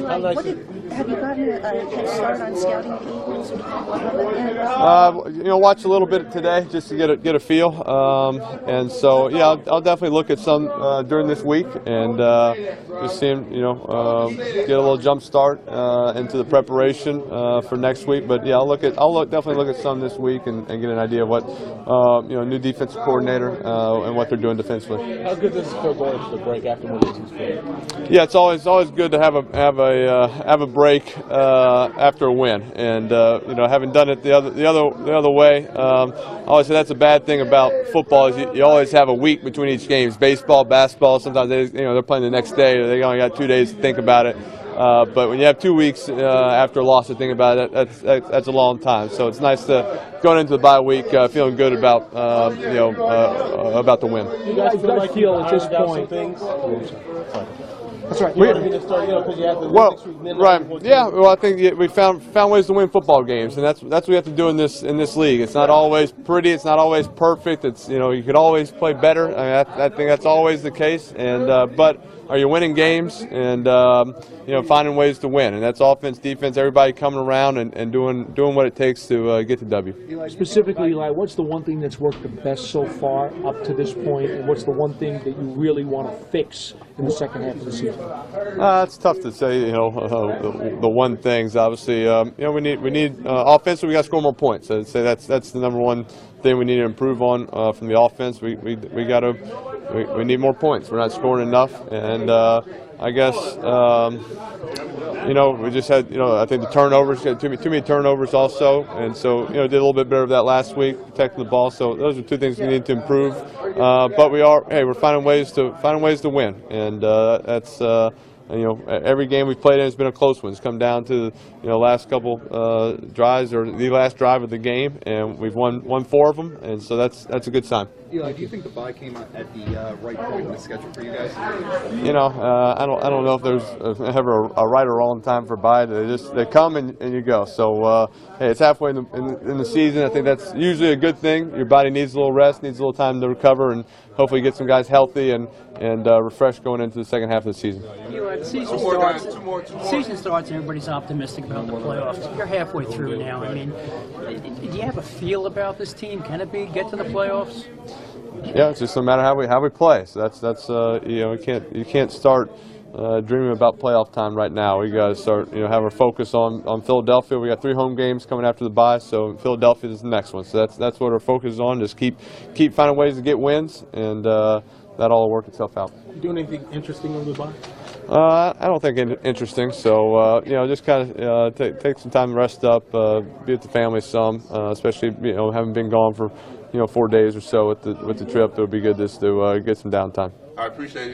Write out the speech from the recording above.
Have you gotten a head start on scouting the Eagles? Watch a little bit today just to get a feel, and so yeah, I'll definitely look at some during this week and just see him, get a little jump start into the preparation for next week. But yeah, I'll definitely look at some this week and get an idea of what new defensive coordinator and what they're doing defensively. How good does it feel going to the break after winning 2 straight? Yeah, it's always good to have a break after a win, and having done it the other way, I always say that's a bad thing about football is you always have a week between each game. Baseball, basketball, sometimes they're playing the next day, or they only got 2 days to think about it. But when you have 2 weeks after a loss to think about it, that's a long time. So it's nice to going into the bye week feeling good about the win. You guys feel at this point. That's right. Right. Yeah. Well, I think we found ways to win football games, and that's what we have to do in this league. It's not always pretty. It's not always perfect. It's you could always play better. I think that's always the case. And but are you winning games and finding ways to win? And that's offense, defense, everybody coming around and doing what it takes to get the W. Specifically, Eli, what's the one thing that's worked the best so far up to this point, and what's the one thing that you really want to fix in the second half of the season? It's tough to say. The one things. Obviously, we need offensively. We got to score more points. I'd say that's the number one thing we need to improve on from the offense. We need more points. We're not scoring enough, and I guess we just had I think the turnovers, too many turnovers also, and so did a little bit better of that last week, protecting the ball. So those are 2 things we need to improve. But we're finding ways to win, and that's. Every game we've played in has been a close one. It's come down to the last couple drives or the last drive of the game, and we've won 4 of them, and so that's a good sign. Eli, do you think the bye came at the right point in the schedule for you guys? I don't know if there's ever a right or wrong time for bye. They come and you go. So hey, it's halfway in the season. I think that's usually a good thing. Your body needs a little rest, needs a little time to recover, and hopefully get some guys healthy and refreshed going into the second half of the season. The season starts and everybody's optimistic about the playoffs. You're halfway through now. I mean, do you have a feel about this team? Can it get to the playoffs? Yeah, it's just no matter how we play. So that's you can't start dreaming about playoff time right now. We got to start have our focus on Philadelphia. We got 3 home games coming after the bye, so Philadelphia is the next one. So that's what our focus is on. Just keep finding ways to get wins, and that'll all work itself out. You doing anything interesting on the bye? I don't think interesting. So just kind of take some time to rest up, be with the family some, especially having been gone for 4 days or so with the trip. It'll be good just to get some downtime. I appreciate it.